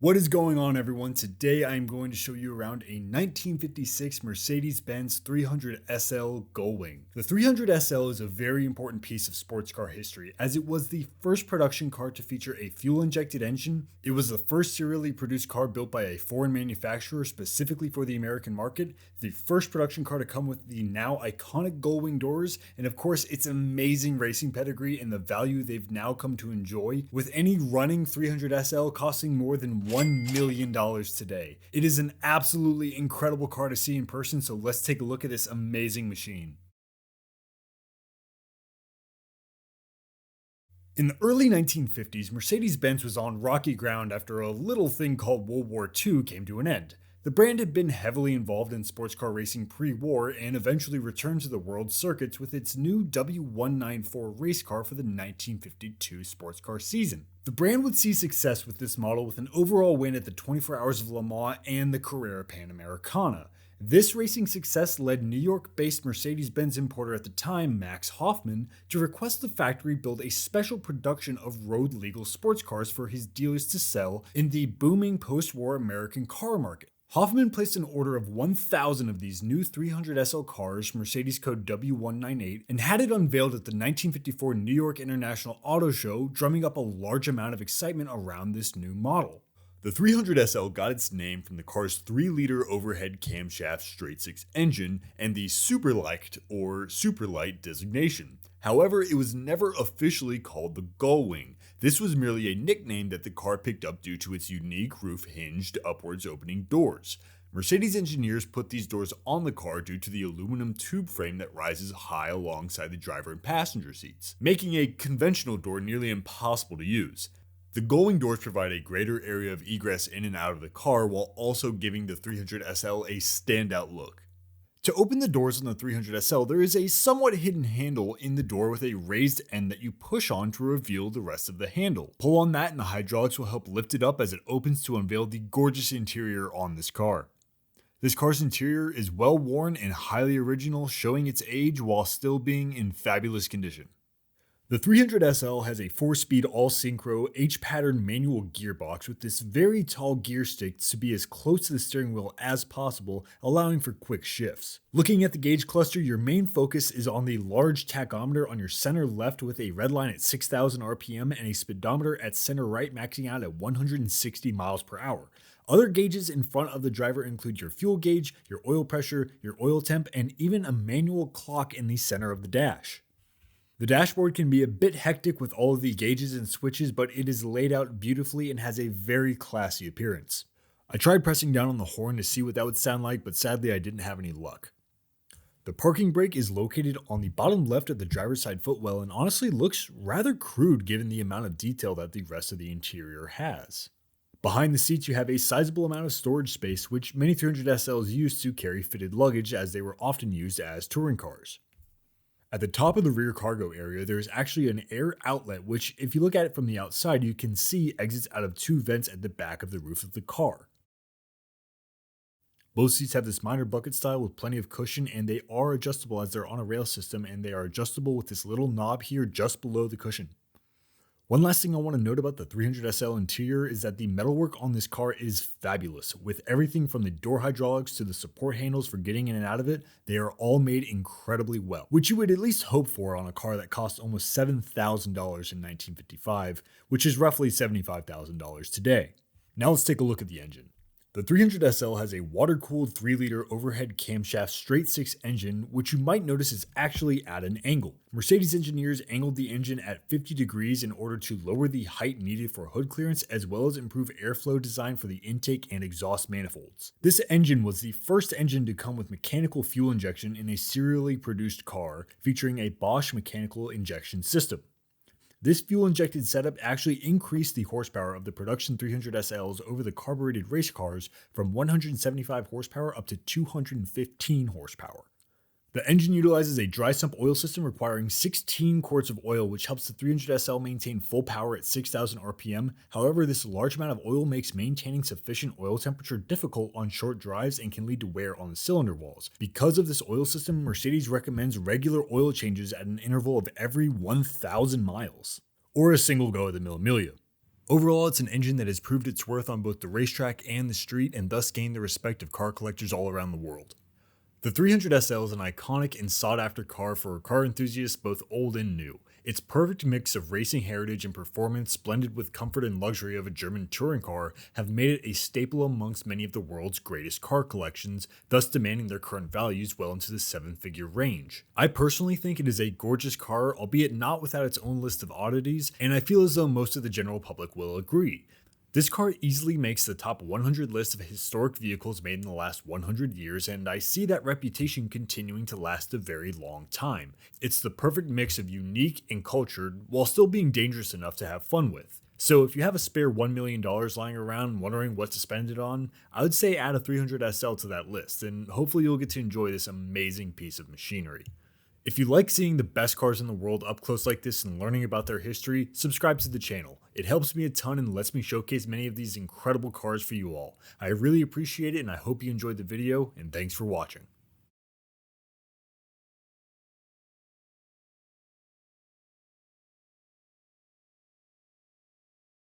What is going on, everyone? Today I am going to show you around a 1956 Mercedes-Benz 300SL Gullwing. The 300SL is a very important piece of sports car history, as it was the first production car to feature a fuel-injected engine. It was the first serially produced car built by a foreign manufacturer specifically for the American market, the first production car to come with the now iconic Gullwing doors, and of course its amazing racing pedigree and the value they've now come to enjoy, with any running 300SL costing more than $1 million today. It is an absolutely incredible car to see in person, so let's take a look at this amazing machine. In the early 1950s, Mercedes-Benz was on rocky ground after a little thing called World War II came to an end. The brand had been heavily involved in sports car racing pre-war and eventually returned to the world circuits with its new W194 race car for the 1952 sports car season. The brand would see success with this model with an overall win at the 24 Hours of Le Mans and the Carrera Panamericana. This racing success led New York-based Mercedes-Benz importer at the time, Max Hoffman, to request the factory build a special production of road-legal sports cars for his dealers to sell in the booming post-war American car market. Hoffman placed an order of 1,000 of these new 300SL cars, Mercedes code W198, and had it unveiled at the 1954 New York International Auto Show, drumming up a large amount of excitement around this new model. The 300SL got its name from the car's 3-liter overhead camshaft straight-six engine and the Superlight or Superlight designation. However, it was never officially called the Gullwing. This was merely a nickname that the car picked up due to its unique roof-hinged upwards opening doors. Mercedes engineers put these doors on the car due to the aluminum tube frame that rises high alongside the driver and passenger seats, making a conventional door nearly impossible to use. The Gullwing doors provide a greater area of egress in and out of the car while also giving the 300SL a standout look. To open the doors on the 300SL, there is a somewhat hidden handle in the door with a raised end that you push on to reveal the rest of the handle. Pull on that and the hydraulics will help lift it up as it opens to unveil the gorgeous interior on this car. This car's interior is well worn and highly original, showing its age while still being in fabulous condition. The 300SL has a 4-speed all-synchro H-pattern manual gearbox with this very tall gear stick to be as close to the steering wheel as possible, allowing for quick shifts. Looking at the gauge cluster, your main focus is on the large tachometer on your center left with a red line at 6,000 RPM and a speedometer at center right maxing out at 160 miles per hour. Other gauges in front of the driver include your fuel gauge, your oil pressure, your oil temp, and even a manual clock in the center of the dash. The dashboard can be a bit hectic with all of the gauges and switches, but it is laid out beautifully and has a very classy appearance. I tried pressing down on the horn to see what that would sound like, but sadly I didn't have any luck. The parking brake is located on the bottom left of the driver's side footwell and honestly looks rather crude given the amount of detail that the rest of the interior has. Behind the seats you have a sizable amount of storage space, which many 300SLs use to carry fitted luggage as they were often used as touring cars. At the top of the rear cargo area, there is actually an air outlet, which if you look at it from the outside, you can see exits out of 2 vents at the back of the roof of the car. Both seats have this minor bucket style with plenty of cushion, and they are adjustable as they're on a rail system, and they are adjustable with this little knob here just below the cushion. One last thing I want to note about the 300SL interior is that the metalwork on this car is fabulous. With everything from the door hydraulics to the support handles for getting in and out of it, they are all made incredibly well, which you would at least hope for on a car that cost almost $7,000 in 1955, which is roughly $75,000 today. Now let's take a look at the engine. The 300SL has a water-cooled 3-liter overhead camshaft straight-six engine, which you might notice is actually at an angle. Mercedes engineers angled the engine at 50 degrees in order to lower the height needed for hood clearance as well as improve airflow design for the intake and exhaust manifolds. This engine was the first engine to come with mechanical fuel injection in a serially produced car, featuring a Bosch mechanical injection system. This fuel-injected setup actually increased the horsepower of the production 300SLs over the carbureted race cars from 175 horsepower up to 215 horsepower. The engine utilizes a dry sump oil system requiring 16 quarts of oil, which helps the 300SL maintain full power at 6,000 RPM. However, this large amount of oil makes maintaining sufficient oil temperature difficult on short drives and can lead to wear on the cylinder walls. Because of this oil system, Mercedes recommends regular oil changes at an interval of every 1,000 miles, or a single go of the Mille Miglia. Overall, it's an engine that has proved its worth on both the racetrack and the street, and thus gained the respect of car collectors all around the world. The 300SL is an iconic and sought-after car for car enthusiasts both old and new. Its perfect mix of racing heritage and performance, blended with comfort and luxury of a German touring car, have made it a staple amongst many of the world's greatest car collections, thus demanding their current values well into the seven-figure range. I personally think it is a gorgeous car, albeit not without its own list of oddities, and I feel as though most of the general public will agree. This car easily makes the top 100 list of historic vehicles made in the last 100 years, and I see that reputation continuing to last a very long time. It's the perfect mix of unique and cultured, while still being dangerous enough to have fun with. So if you have a spare $1 million lying around wondering what to spend it on, I would say add a 300SL to that list, and hopefully you'll get to enjoy this amazing piece of machinery. If you like seeing the best cars in the world up close like this and learning about their history, subscribe to the channel. It helps me a ton and lets me showcase many of these incredible cars for you all. I really appreciate it, and I hope you enjoyed the video, and thanks for watching.